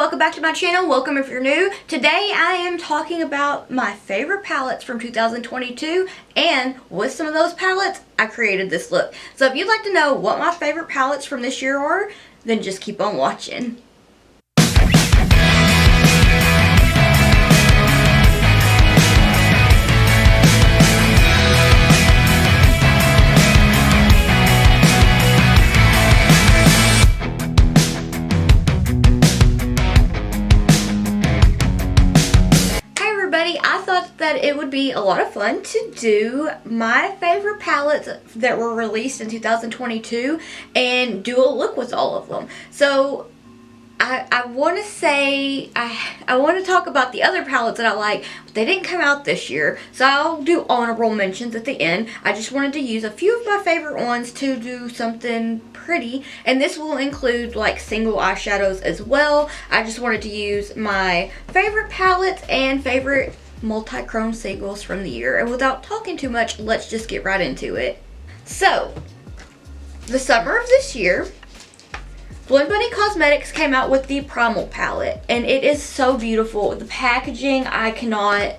welcome back to my channel. Welcome if you're new. Today I am talking about my favorite palettes from 2022, and with some of those palettes I created this look. So if you'd like to know what my favorite palettes from this year are, then just keep on watching. I thought that it would be a lot of fun to do my favorite palettes that were released in 2022 and do a look with all of them. So I want to say, I want to talk about the other palettes that I like, but they didn't come out this year. So I'll do honorable mentions at the end. I just wanted to use a few of my favorite ones to do something pretty. And this will include like single eyeshadows as well. I just wanted to use my favorite palettes and favorite multi-chrome singles from the year. And without talking too much, let's just get right into it. So, the summer of this year, Blend Bunny Cosmetics came out with the Primal palette, and it is so beautiful. The packaging, I cannot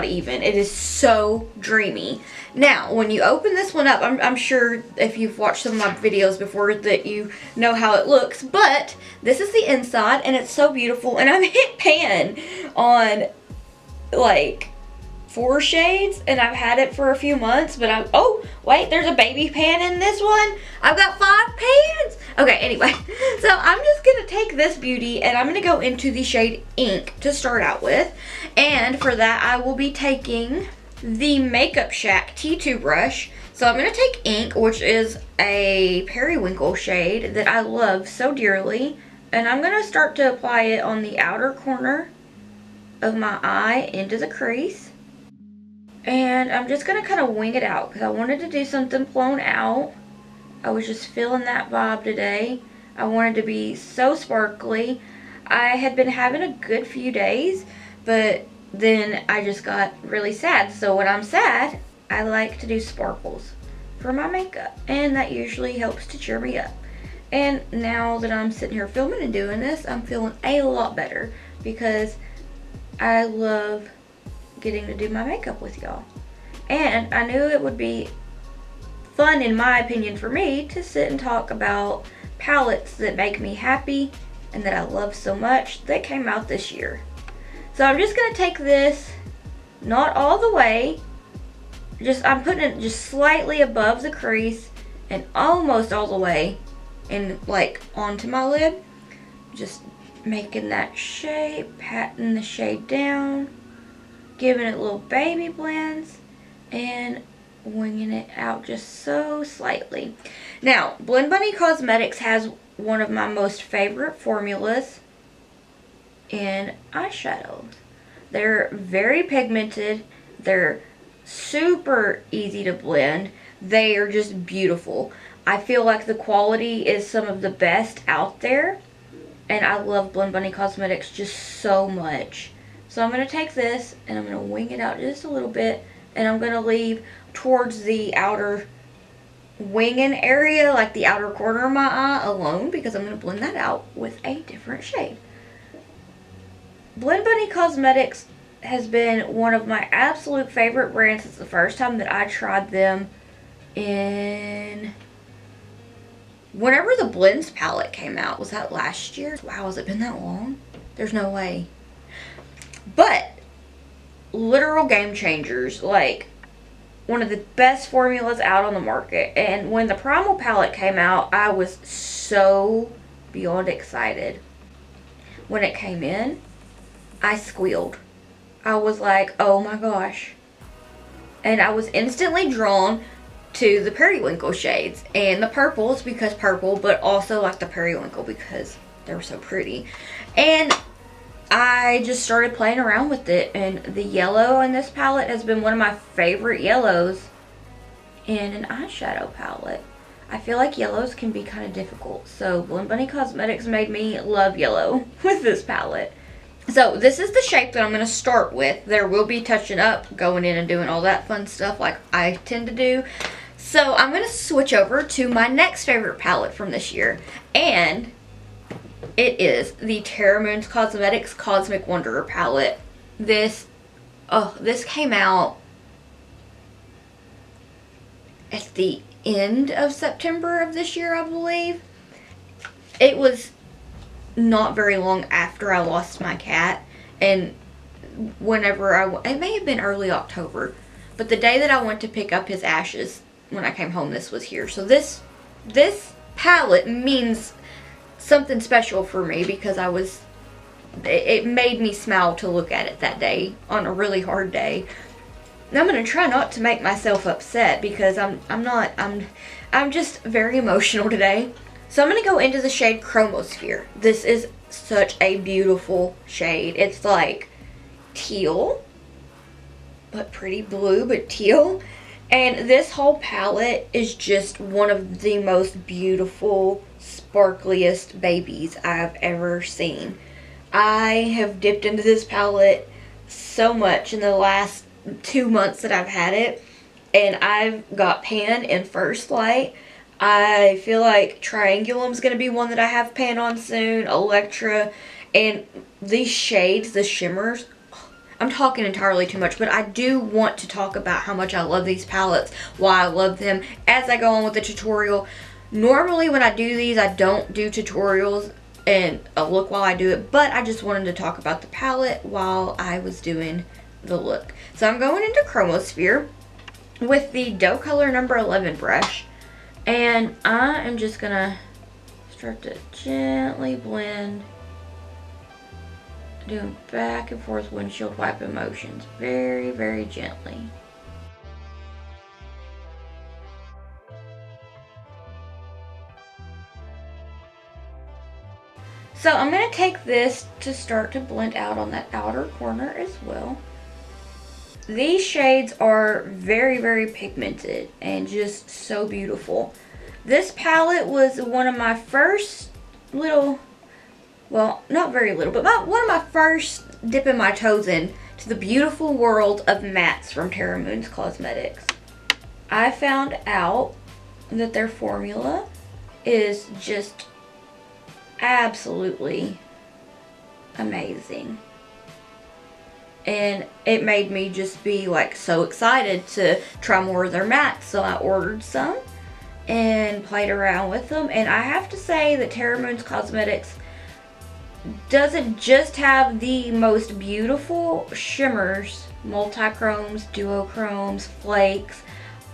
even. It is so dreamy. Now, when you open this one up, I'm sure if you've watched some of my videos before that you know how it looks, but this is the inside, and it's so beautiful, and I've hit pan on like 4 shades, and I've had it for a few months, but oh wait, there's a baby pan in this one. I've got 5 pans. Okay, anyway, so I'm just gonna take this beauty and I'm gonna go into the shade Ink to start out with, and for that I will be taking the Makeup Shack T2 brush. So I'm gonna take Ink, which is a periwinkle shade that I love so dearly, and I'm gonna start to apply it on the outer corner of my eye into the crease. And I'm just going to kind of wing it out because I wanted to do something blown out. I was just feeling that vibe today. I wanted to be so sparkly. I had been having a good few days, but then I just got really sad. So when I'm sad, I like to do sparkles for my makeup, and that usually helps to cheer me up. And now that I'm sitting here filming and doing this, I'm feeling a lot better because I love getting to do my makeup with y'all. And I knew it would be fun, in my opinion, for me to sit and talk about palettes that make me happy and that I love so much that came out this year. So I'm just going to take this, not all the way, I'm putting it just slightly above the crease and almost all the way and like onto my lid. Just making that shape, patting the shade down, giving it little baby blends, and winging it out just so slightly. Now, Blend Bunny Cosmetics has one of my most favorite formulas in eyeshadows. They're very pigmented. They're super easy to blend. They are just beautiful. I feel like the quality is some of the best out there, and I love Blend Bunny Cosmetics just so much. So I'm going to take this and I'm going to wing it out just a little bit, and I'm going to leave towards the outer winging area, like the outer corner of my eye, alone, because I'm going to blend that out with a different shade. Blend Bunny Cosmetics has been one of my absolute favorite brands since the first time that I tried them whenever the Blends palette came out. Was that last year? Wow, has it been that long? There's no way. But literal game changers, like one of the best formulas out on the market. And when the Primal palette came out, I was so beyond excited. When it came in, I squealed. I was like, oh my gosh. And I was instantly drawn to the periwinkle shades and the purples because purple, but also like the periwinkle because they were so pretty. And I just started playing around with it, and the yellow in this palette has been one of my favorite yellows in an eyeshadow palette. I feel like yellows can be kind of difficult, so Blend Bunny Cosmetics made me love yellow with this palette. So this is the shape that I'm going to start with. There will be touching up, going in and doing all that fun stuff like I tend to do. So I'm going to switch over to my next favorite palette from this year. And It is the Terra Moons Cosmetics Cosmic Wanderer palette. This came out at the end of September of this year, I believe. It was not very long after I lost my cat, and it may have been early October, but the day that I went to pick up his ashes when I came home, this was here. So this palette means something special for me because it made me smile to look at it that day on a really hard day. And I'm gonna try not to make myself upset because I'm just very emotional today. So I'm gonna go into the shade Chromosphere. This is such a beautiful shade. It's like teal, but pretty blue, but teal. And this whole palette is just one of the most beautiful, sparkliest babies I've ever seen. I have dipped into this palette so much in the last 2 months that I've had it, and I've got Pan in First Light. I feel like Triangulum's going to be one that I have Pan on soon, Electra, and these shades, the shimmers, I'm talking entirely too much, but I do want to talk about how much I love these palettes, why I love them, as I go on with the tutorial. Normally when I do these, I don't do tutorials and a look while I do it, but I just wanted to talk about the palette while I was doing the look. So I'm going into Chromosphere with the Doe Color number 11 brush, and I am just gonna start to gently blend, doing back and forth windshield wipe motions, very, very gently. So I'm going to take this to start to blend out on that outer corner as well. These shades are very, very pigmented and just so beautiful. This palette was one of my first little, well, not very little, but one of my first dipping my toes in to the beautiful world of mattes from Terra Moons Cosmetics. I found out that their formula is just absolutely amazing, and it made me just be like so excited to try more of their mattes. So I ordered some and played around with them, and I have to say that Terra Moons Cosmetics doesn't just have the most beautiful shimmers, multi-chromes, duochromes, flakes,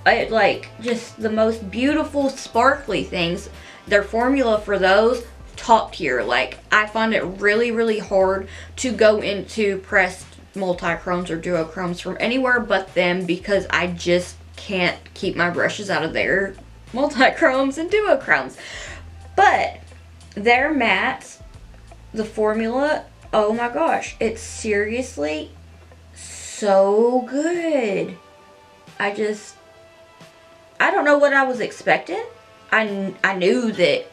like just the most beautiful sparkly things. Their formula for those, top tier. Like, I find it really, really hard to go into pressed multi-chromes or duochromes from anywhere but them because I just can't keep my brushes out of their multi-chromes and duochromes. But their mattes, the formula, oh my gosh, it's seriously so good. I don't know what I was expecting. I knew that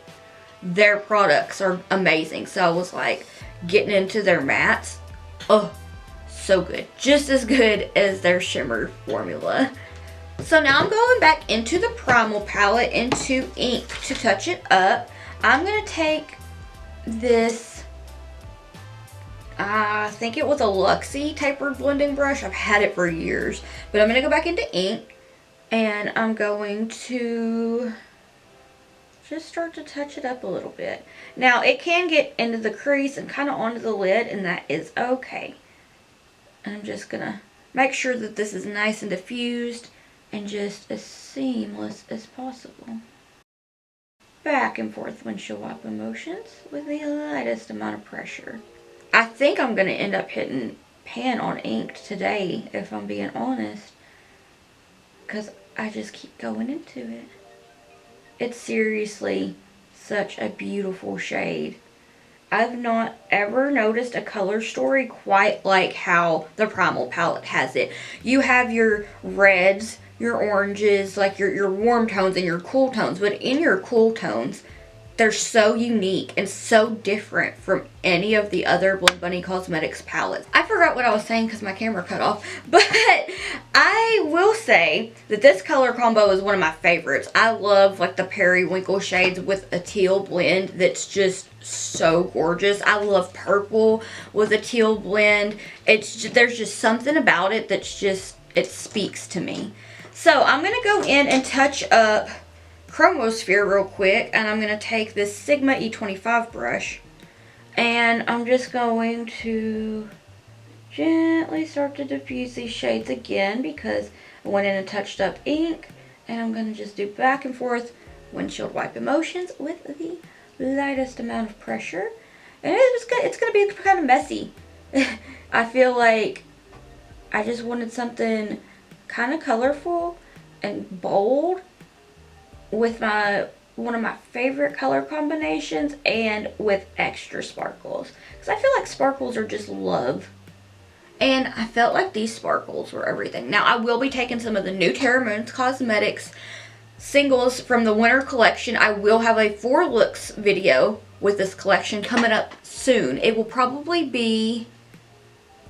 their products are amazing, so I was like getting into their mattes. Oh, so good. Just as good as their shimmer formula. So now I'm going back into the Primal palette, into ink to touch it up. I'm going to take this, I think it was a Luxie tapered blending brush. I've had it for years. But I'm going to go back into ink, and I'm going to just start to touch it up a little bit. Now, it can get into the crease and kind of onto the lid, and that is okay. And I'm just going to make sure that this is nice and diffused and just as seamless as possible. Back and forth windshield wipe motions with the lightest amount of pressure. I think I'm going to end up hitting Pan on ink today, if I'm being honest, because I just keep going into it. It's seriously such a beautiful shade. I've not ever noticed a color story quite like how the Primal palette has it. You have your reds, your oranges, like your warm tones and your cool tones. But in your cool tones, they're so unique and so different from any of the other Blood Bunny Cosmetics palettes. I forgot what I was saying because my camera cut off, but I will say that this color combo is one of my favorites. I love like the periwinkle shades with a teal blend that's just so gorgeous. I love purple with a teal blend. There's just something about it that's just, it speaks to me. So I'm going to go in and touch up Chromosphere real quick, and I'm going to take this Sigma E25 brush, and I'm just going to gently start to diffuse these shades again because I went in and touched up ink, and I'm going to just do back and forth windshield wipe motions with the lightest amount of pressure, and it's going to be kind of messy. I feel like I just wanted something kind of colorful and bold with one of my favorite color combinations and with extra sparkles, because I feel like sparkles are just love, and I felt like these sparkles were everything. Now I will be taking some of the new Terra Cosmetics singles from the winter collection. I will have a 4 looks video with this collection coming up soon. It will probably be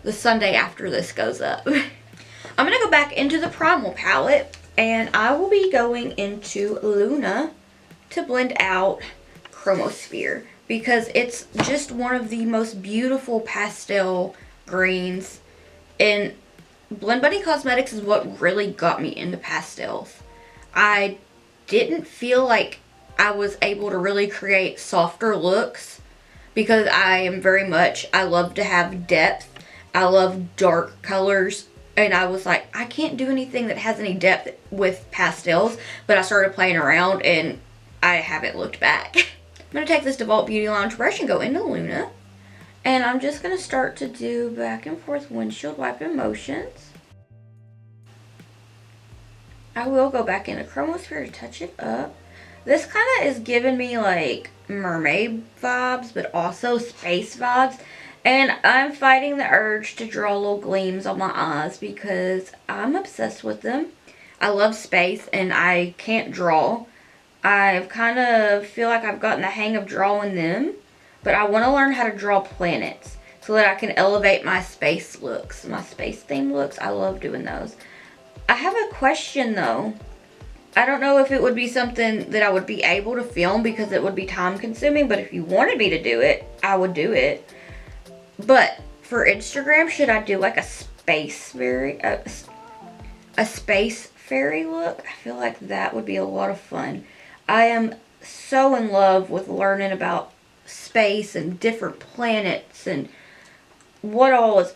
the Sunday after this goes up. I'm going to go back into the Primal palette, and I will be going into Luna to blend out Chromosphere because it's just one of the most beautiful pastel greens. And Blend Bunny Cosmetics is what really got me into pastels. I didn't feel like I was able to really create softer looks because I love to have depth. I love dark colors. And I was like, I can't do anything that has any depth with pastels. But I started playing around and I haven't looked back. I'm going to take this DeWalt Beauty Lounge brush and go into Luna. And I'm just going to start to do back and forth windshield wiping motions. I will go back into Chromosphere to touch it up. This kind of is giving me like mermaid vibes, but also space vibes. And I'm fighting the urge to draw little gleams on my eyes because I'm obsessed with them. I love space and I can't draw. I kind of feel like I've gotten the hang of drawing them, but I want to learn how to draw planets so that I can elevate my space looks, my space theme looks. I love doing those. I have a question though. I don't know if it would be something that I would be able to film because it would be time consuming, but if you wanted me to do it, I would do it. But for Instagram, should I do like a space fairy look? I feel like that would be a lot of fun. I am so in love with learning about space and different planets and what all is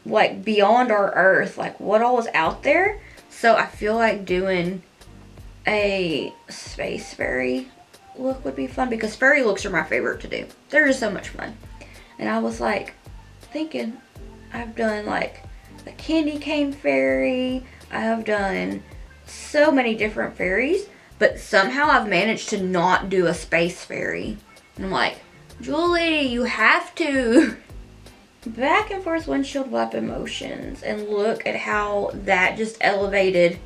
like beyond our Earth, like what all is out there. So I feel like doing a space fairy look would be fun because fairy looks are my favorite to do. They're just so much fun. And I was like thinking, I've done like the candy cane fairy, I have done so many different fairies, but somehow I've managed to not do a space fairy. And I'm like, Julie, you have to. Back and forth windshield wipe motions, and look at how that just elevated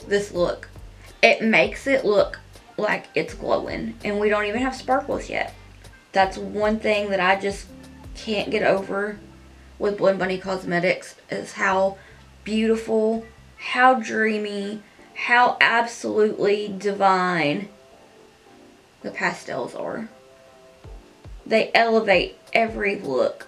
this look. It makes it look like it's glowing, and we don't even have sparkles yet. That's one thing that I just can't get over with Blend Bunny Cosmetics is how beautiful, how dreamy, how absolutely divine the pastels are. They elevate every look.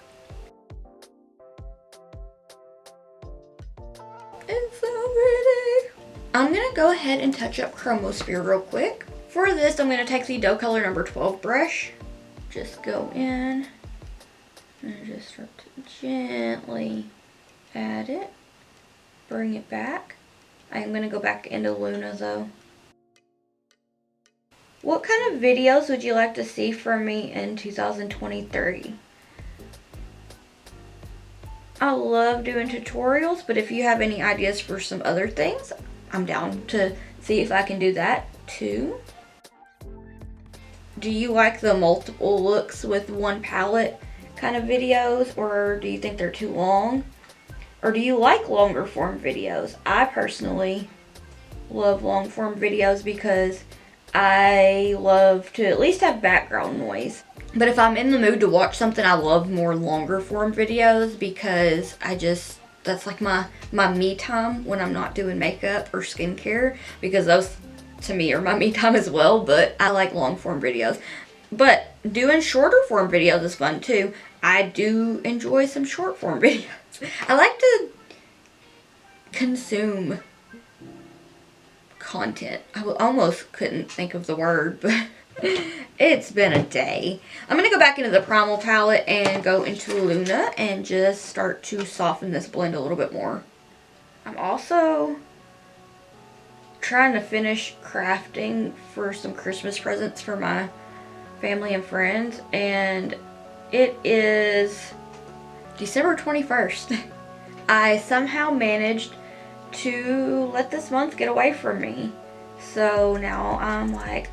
It's so pretty. I'm going to go ahead and touch up Chromosphere real quick. For this, I'm going to take the dough color number 12 brush. Just go in and just start to gently add it. Bring it back. I'm going to go back into Luna though. What kind of videos would you like to see from me in 2023? I love doing tutorials, but if you have any ideas for some other things, I'm down to see if I can do that too. Do you like the multiple looks with one palette kind of videos, or do you think they're too long? Or do you like longer form videos? I personally love long form videos because I love to at least have background noise. But if I'm in the mood to watch something, I love more longer form videos because that's like my me time when I'm not doing makeup or skincare, because those to me are my me time as well, but I like long form videos. But doing shorter form videos is fun too. I do enjoy some short form videos. I like to consume content. I almost couldn't think of the word, but it's been a day. I'm going to go back into the Primal palette and go into Luna and just start to soften this blend a little bit more. I'm also trying to finish crafting for some Christmas presents for my family and friends, and it is December 21st. I somehow managed to let this month get away from me. So now I'm like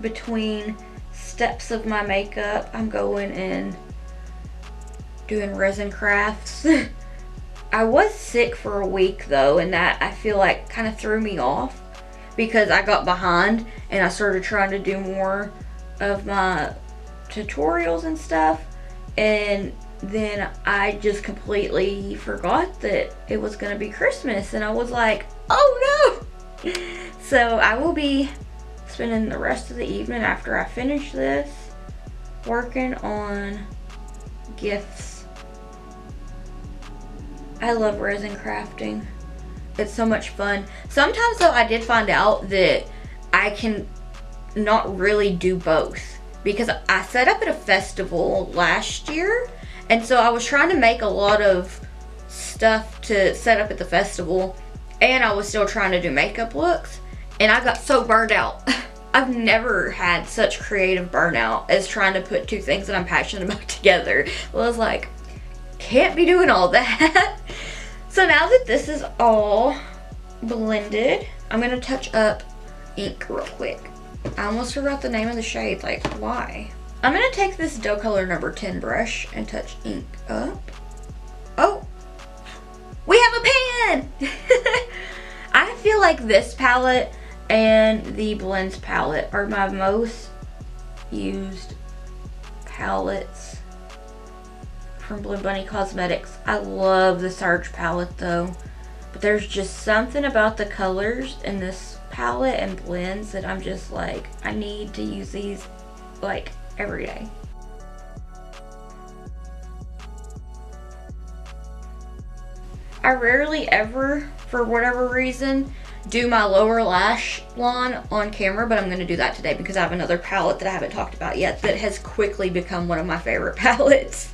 between steps of my makeup, I'm going and doing resin crafts. I was sick for a week though, and that I feel like kind of threw me off because I got behind and I started trying to do more of my tutorials and stuff, and then I just completely forgot that it was gonna be Christmas, and I was like, oh no! So I will be spending the rest of the evening after I finish this working on gifts. I love resin crafting. It's so much fun. Sometimes though I did find out that I can not really do both, because I set up at a festival last year, and so I was trying to make a lot of stuff to set up at the festival, and I was still trying to do makeup looks, and I got so burned out. I've never had such creative burnout as trying to put two things that I'm passionate about together. Well, I was like, can't be doing all that. So now that this is all blended, I'm gonna touch up ink real quick. I almost forgot the name of the shade, like why? I'm gonna take this dough color number 10 brush and touch ink up. Oh, we have a pan! I feel like this palette and the Blends palette are my most used palettes from Blue Bunny Cosmetics. I love the Surge palette though, but there's just something about the colors in this palette and blends that I'm just like, I need to use these like every day. I rarely ever, for whatever reason, do my lower lash line on camera, but I'm going to do that today because I have another palette that I haven't talked about yet that has quickly become one of my favorite palettes.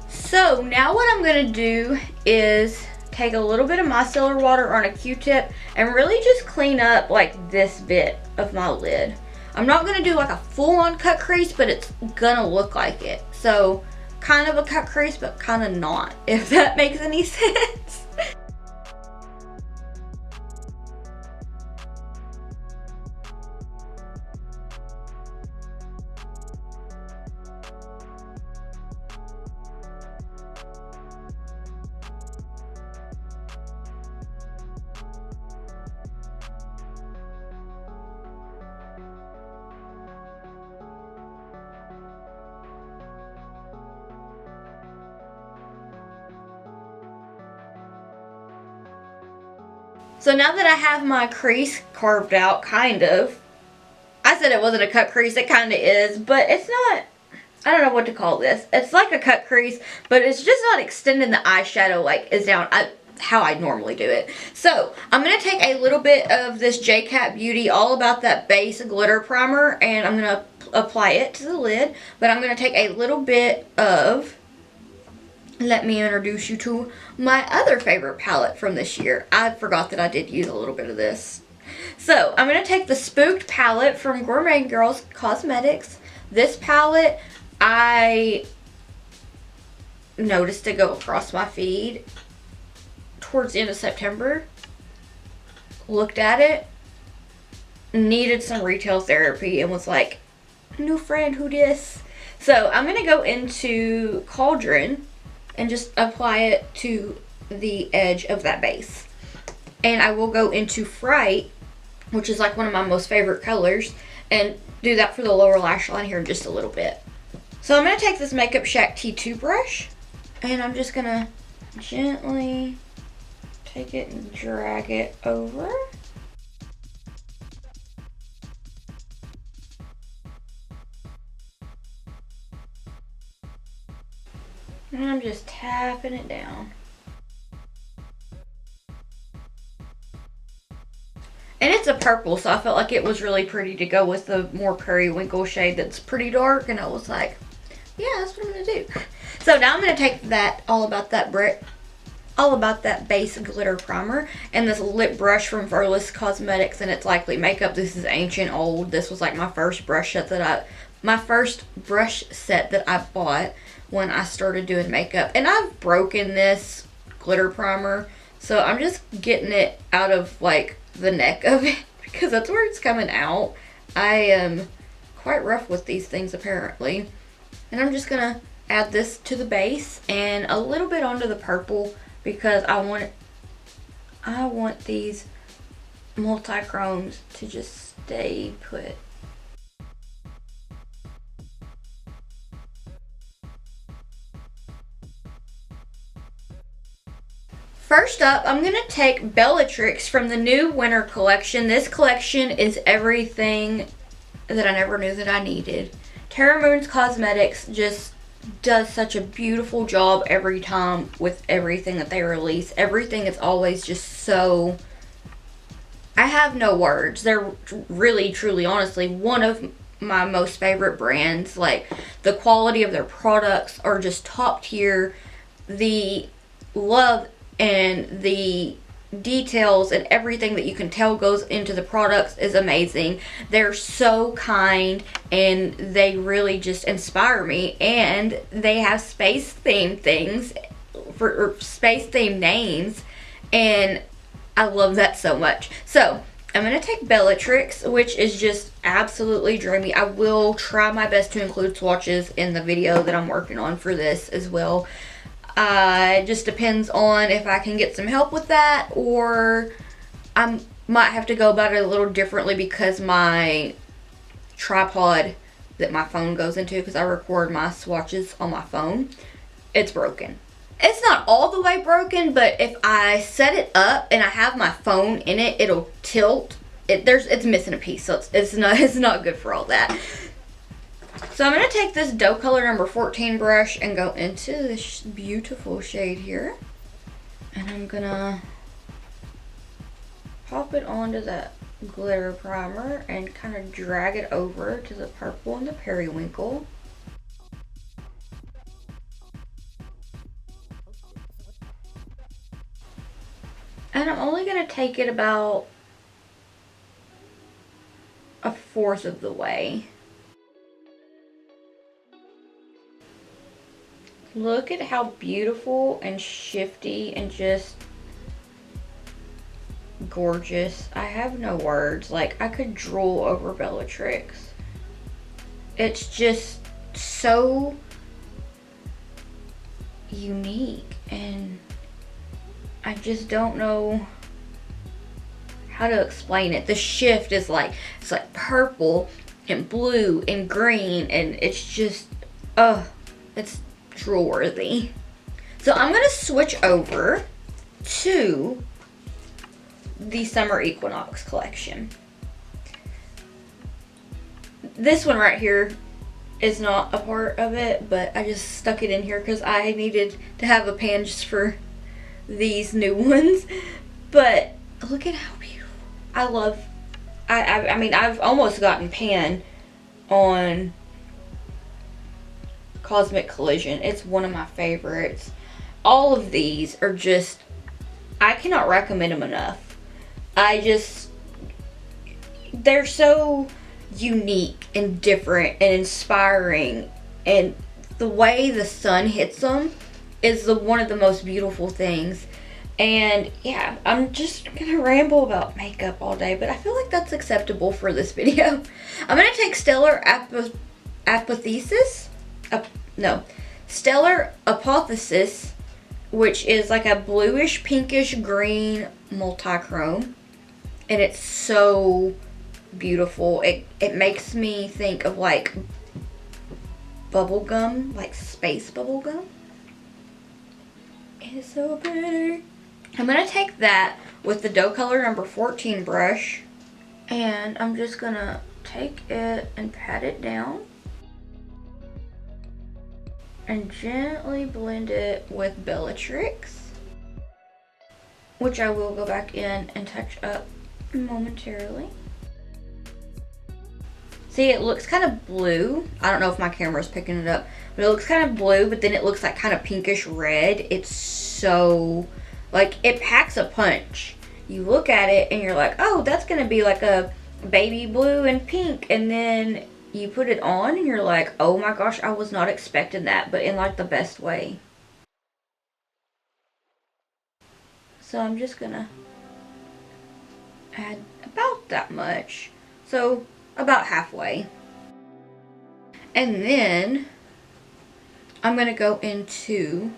So now what I'm going to do is take a little bit of micellar water on a Q-tip and really just clean up like this bit of my lid. I'm not going to do like a full-on cut crease, but it's going to look like it. So kind of a cut crease, but kind of not, if that makes any sense. So now that I have my crease carved out, kind of, I said it wasn't a cut crease, it kind of is, but it's not, I don't know what to call this. It's like a cut crease, but it's just not extending the eyeshadow like is down how I normally do it. So I'm going to take a little bit of this J-Cat Beauty All About That Base Glitter Primer, and I'm going to apply it to the lid, but I'm going to take a little bit of, let me introduce you to my other favorite palette from this year. I forgot that I did use a little bit of this. So I'm going to take the Spooked palette from Gourmet Girls Cosmetics. This palette, I noticed it go across my feed towards the end of September. Looked at it, needed some retail therapy, and was like, new friend, who dis? So I'm going to go into Cauldron and just apply it to the edge of that base. And I will go into Fright, which is like one of my most favorite colors, and do that for the lower lash line here in just a little bit. So I'm going to take this Makeup Shack T2 brush, and I'm just going to gently take it and drag it over. And I'm just tapping it down. And it's a purple, so I felt like it was really pretty to go with the more periwinkle shade that's pretty dark. And I was like, yeah, that's what I'm going to do. So now I'm going to take that All About That base glitter primer and this lip brush from Furless Cosmetics, and it's Likely Makeup. This is ancient old. This was like my first brush set that I bought when I started doing makeup. And I've broken this glitter primer, so I'm just getting it out of like the neck of it because that's where it's coming out. I am quite rough with these things apparently. And I'm just gonna add this to the base and a little bit onto the purple because I want these multi-chromes to just stay put. First up, I'm going to take Bellatrix from the new winter collection. This collection is everything that I never knew that I needed. Terra Moon's Cosmetics just does such a beautiful job every time with everything that they release. Everything is always just so... I have no words. They're really, truly, honestly, one of my most favorite brands. Like, the quality of their products are just top tier. The love and the details and everything that you can tell goes into the products is amazing. They're so kind and they really just inspire me, and they have space themed things or space themed names, and I love that so much. So I'm going to take Bellatrix, which is just absolutely dreamy. I will try my best to include swatches in the video that I'm working on for this as well. It just depends on if I can get some help with that, or I might have to go about it a little differently because my tripod that my phone goes into, because I record my swatches on my phone, it's broken. It's not all the way broken, but if I set it up and I have my phone in it, it'll tilt. It's missing a piece, so it's not good for all that. So I'm going to take this Doe Color number 14 brush and go into this beautiful shade here. And I'm going to pop it onto that glitter primer and kind of drag it over to the purple and the periwinkle. And I'm only going to take it about a fourth of the way. Look at how beautiful and shifty and just gorgeous. I have no words. Like, I could drool over Bellatrix. It's just so unique, and I just don't know how to explain it. The shift is like, it's like purple and blue and green, and it's just, it's drool worthy. So I'm going to switch over to the Summer Equinox collection. This one right here is not a part of it, but I just stuck it in here because I needed to have a pan just for these new ones. But look at how beautiful. I mean, I've almost gotten pan on Cosmic Collision. It's one of my favorites. All of these are just, I cannot recommend them enough. They're so unique and different and inspiring, and the way the sun hits them is one of the most beautiful things. And yeah, I'm just gonna ramble about makeup all day, but I feel like that's acceptable for this video. I'm gonna take Stellar Apotheosis, which is like a bluish pinkish green multi-chrome, and it's so beautiful. It makes me think of like bubble gum, like space bubble gum. It's so pretty. I'm gonna take that with the dough color number 14 brush, and I'm just gonna take it and pat it down and gently blend it with Bellatrix, which I will go back in and touch up momentarily. See, it looks kind of blue. I don't know if my camera's picking it up, but it looks kind of blue, but then it looks like kind of pinkish red. It's so, like, it packs a punch. You look at it and you're like, oh, that's gonna be like a baby blue and pink, and then you put it on and you're like, oh my gosh, I was not expecting that, but in like the best way. So I'm just gonna add about that much. So about halfway. And then I'm gonna go into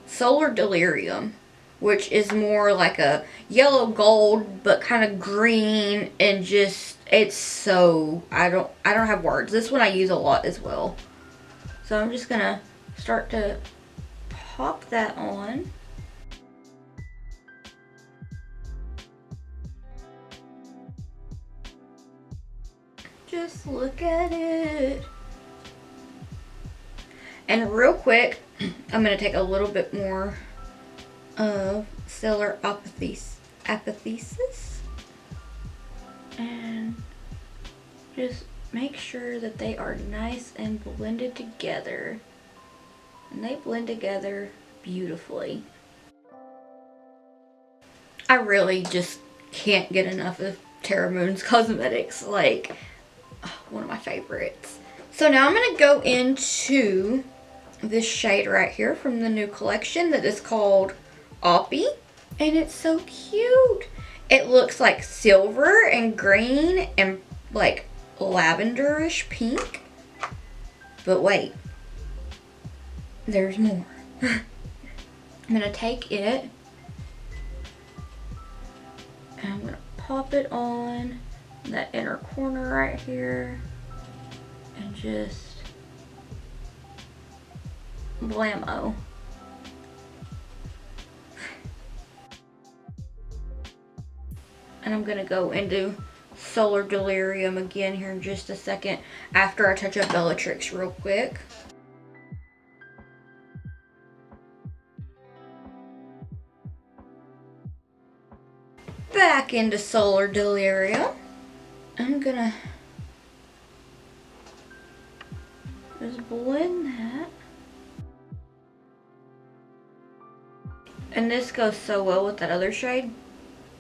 Solar Delirium, which is more like a yellow gold, but kind of green, and just, it's so, I don't have words. This one I use a lot as well. So I'm just gonna start to pop that on. Just look at it. And real quick, I'm gonna take a little bit more of Stellar Apotheosis and just make sure that they are nice and blended together. And they blend together beautifully. I really just can't get enough of Terra Moon's cosmetics. Like, one of my favorites. So now I'm going to go into this shade right here from the new collection that is called Oppie. And it's so cute. It looks like silver and green and like lavenderish pink. But wait, there's more. I'm going to take it and I'm going to pop it on that inner corner right here and just blammo. And I'm gonna go into Solar Delirium again here in just a second after I touch up Bellatrix real quick. Back into Solar Delirium. I'm gonna just blend that. And this goes so well with that other shade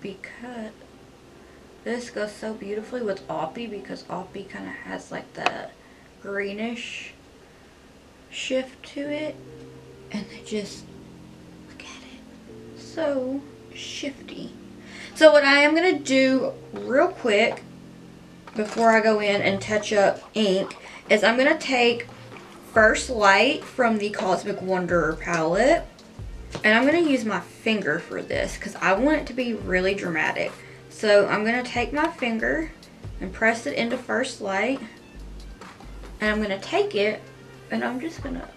because this goes so beautifully with Oppie, because Oppie kind of has like that greenish shift to it. And they just, look at it, so shifty. So what I am going to do real quick before I go in and touch up ink is I'm going to take First Light from the Cosmic Wanderer palette. And I'm going to use my finger for this because I want it to be really dramatic. So I'm going to take my finger and press it into First Light. And I'm going to take it and I'm just going to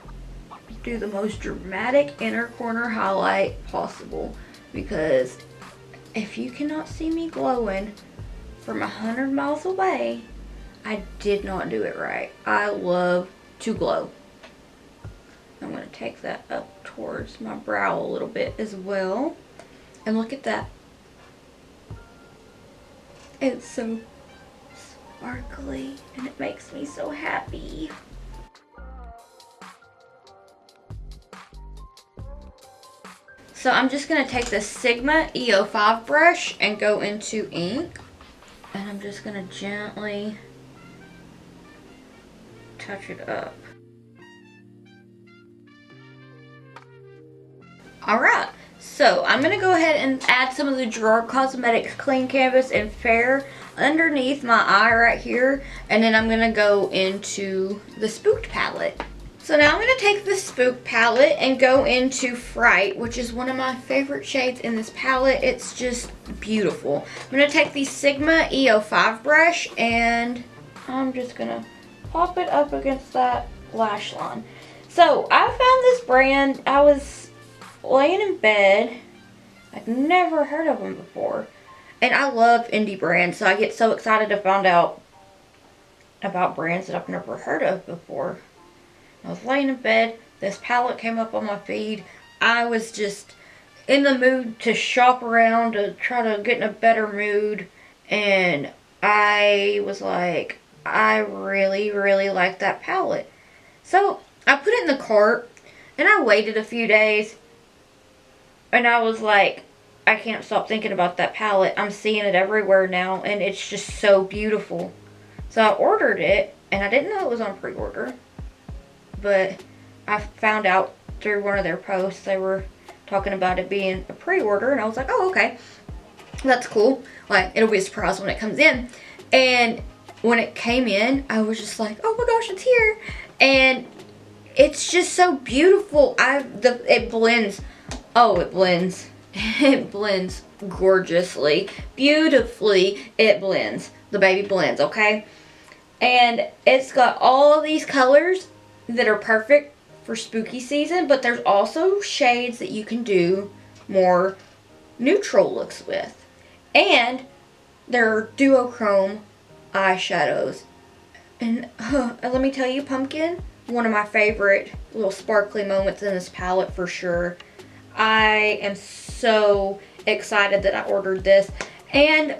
do the most dramatic inner corner highlight possible. Because if you cannot see me glowing from 100 miles away, I did not do it right. I love to glow. I'm going to take that up towards my brow a little bit as well. And look at that. It's so sparkly and it makes me so happy. So I'm just going to take the Sigma EO5 brush and go into ink. And I'm just going to gently touch it up. Alright, so I'm going to go ahead and add some of the Gerard Cosmetics Clean Canvas and Fair underneath my eye right here. And then I'm going to go into the Spooked palette. So now I'm going to take the Spook palette and go into Fright, which is one of my favorite shades in this palette. It's just beautiful. I'm going to take the Sigma EO5 brush and I'm just going to pop it up against that lash line. So I found this brand. I was laying in bed. I'd never heard of them before. And I love indie brands, so I get so excited to find out about brands that I've never heard of before. I was laying in bed, this palette came up on my feed. I was just in the mood to shop around, to try to get in a better mood. And I was like, I really, really like that palette. So I put it in the cart and I waited a few days. And I was like, I can't stop thinking about that palette. I'm seeing it everywhere now and it's just so beautiful. So I ordered it and I didn't know it was on pre-order. But I found out through one of their posts they were talking about it being a pre-order, and I was like, oh, okay, that's cool. Like, it'll be a surprise when it comes in. And when it came in, I was just like, oh my gosh, it's here. And it's just so beautiful. It blends. Oh, it blends. It blends gorgeously, beautifully. It blends. The baby blends, okay? And it's got all these colors that are perfect for spooky season, but there's also shades that you can do more neutral looks with. And there are duochrome eyeshadows. And let me tell you, Pumpkin, one of my favorite little sparkly moments in this palette for sure. I am so excited that I ordered this. And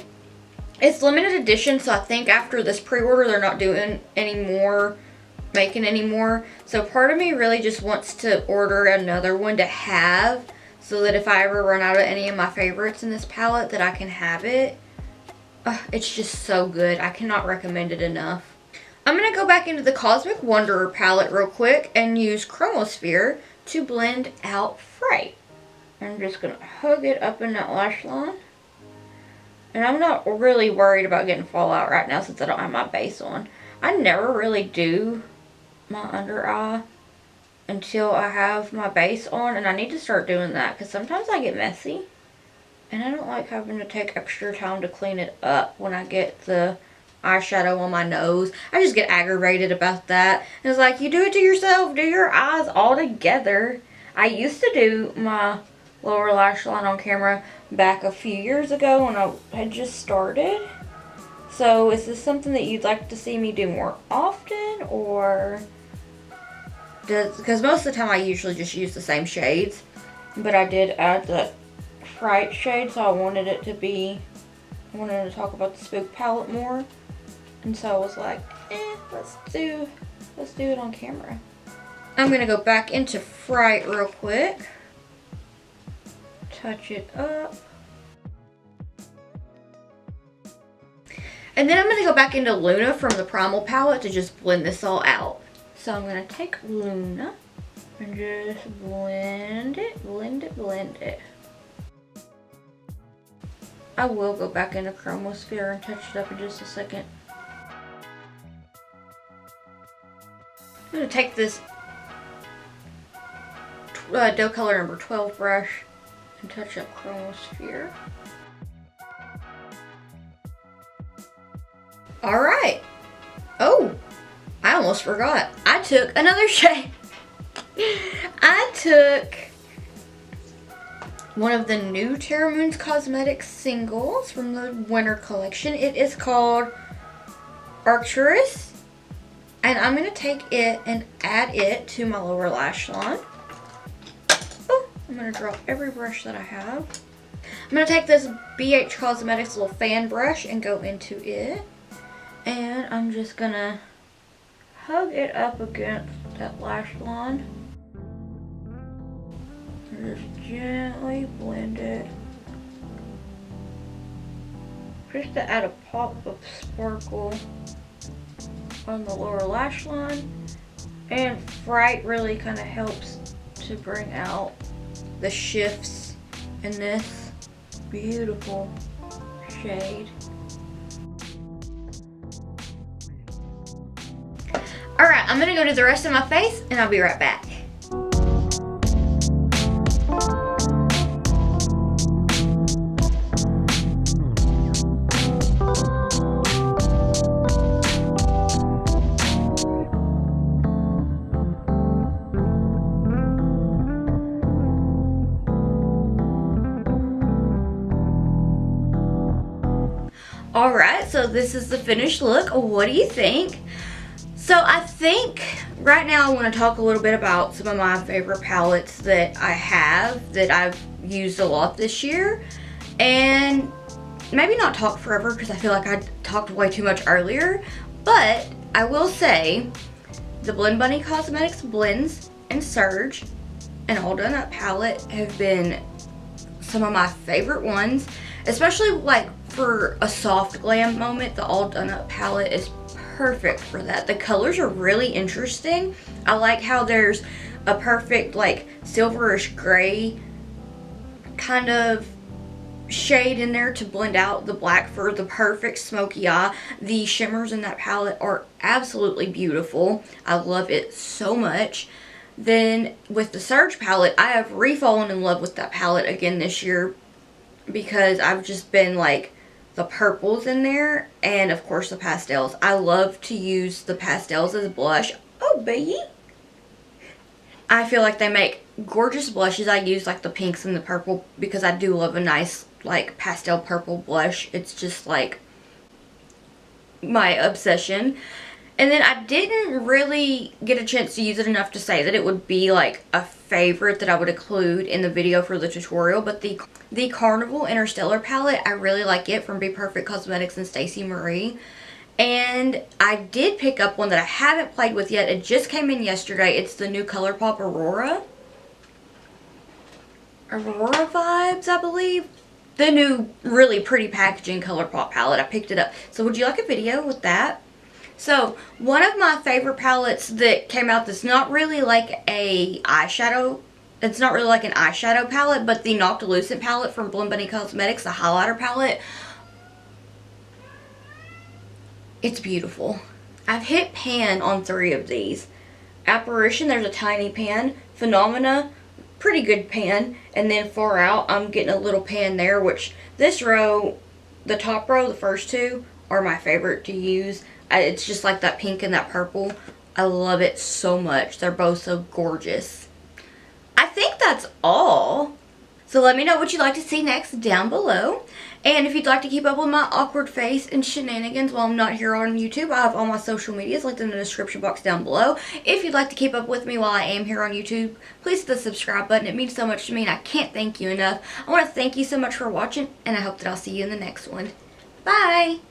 it's limited edition, so I think after this pre-order they're not doing making any more. So part of me really just wants to order another one to have, so that if I ever run out of any of my favorites in this palette, that I can have it. It's just so good. I cannot recommend it enough. I'm going to go back into the Cosmic Wanderer palette real quick and use Chromosphere to blend out Fright. I'm just going to hug it up in that lash line. And I'm not really worried about getting fallout right now since I don't have my base on. I never really do my under eye until I have my base on, and I need to start doing that because sometimes I get messy and I don't like having to take extra time to clean it up when I get the eyeshadow on my nose. I just get aggravated about that. And it's like, you do it to yourself, do your eyes all together. I used to do my lower lash line on camera back a few years ago when I had just started. So is this something that you'd like to see me do more often, or because most of the time I usually just use the same shades, but I did add the Fright shade, so I wanted to talk about the Spook palette more, and so I was like, let's do it on camera. I'm gonna go back into Fright real quick, touch it up. And then I'm going to go back into Luna from the Primal palette to just blend this all out. So I'm going to take Luna and just blend it. I will go back into Chromosphere and touch it up in just a second. I'm going to take this doe color number 12 brush and touch up Chromosphere. Alright. Oh, I almost forgot. I took another shade. I took one of the new Terra Moons Cosmetics singles from the winter collection. It is called Arcturus. And I'm going to take it and add it to my lower lash line. Oh, I'm going to drop every brush that I have. I'm going to take this BH Cosmetics little fan brush and go into it. And I'm just gonna hug it up against that lash line. And just gently blend it. Just to add a pop of sparkle on the lower lash line. And Fright really kind of helps to bring out the shifts in this beautiful shade. Alright, I'm going to go to the rest of my face and I'll be right back. Alright, so this is the finished look. What do you think? So I think right now I want to talk a little bit about some of my favorite palettes that I have, that I've used a lot this year. And maybe not talk forever because I feel like I talked way too much earlier. But I will say the Blend Bunny Cosmetics Blends and Surge and All Done Up palette have been some of my favorite ones, especially like for a soft glam moment. The All Done Up palette is perfect for that. The colors are really interesting. I like how there's a perfect like silverish gray kind of shade in there to blend out the black for the perfect smoky eye. The shimmers in that palette are absolutely beautiful. I love it so much. Then with the Surge palette, I have re-fallen in love with that palette again this year because I've just been like the purples in there and of course the pastels. I love to use the pastels as blush. Oh baby! I feel like they make gorgeous blushes. I use like the pinks and the purple because I do love a nice like pastel purple blush. It's just like my obsession. And then I didn't really get a chance to use it enough to say that it would be like a favorite that I would include in the video for the tutorial. But the Carnival Interstellar palette, I really like it from Be Perfect Cosmetics and Stacey Marie. And I did pick up one that I haven't played with yet. It just came in yesterday. It's the new ColourPop Aurora Vibes, I believe. The new really pretty packaging ColourPop palette. I picked it up. So would you like a video with that? So, one of my favorite palettes that came out that's not really like a eyeshadow, it's not really like an eyeshadow palette, but the Noctilucent palette from Blend Bunny Cosmetics, the highlighter palette. It's beautiful. I've hit pan on 3 of these. Apparition, there's a tiny pan. Phenomena, pretty good pan. And then Far Out, I'm getting a little pan there, which this row, the top row, the first 2, are my favorite to use. It's just like that pink and that purple. I love it so much. They're both so gorgeous. I think that's all. So let me know what you'd like to see next down below. And if you'd like to keep up with my awkward face and shenanigans while I'm not here on YouTube, I have all my social medias linked in the description box down below. If you'd like to keep up with me while I am here on YouTube, please hit the subscribe button. It means so much to me and I can't thank you enough. I want to thank you so much for watching and I hope that I'll see you in the next one. Bye!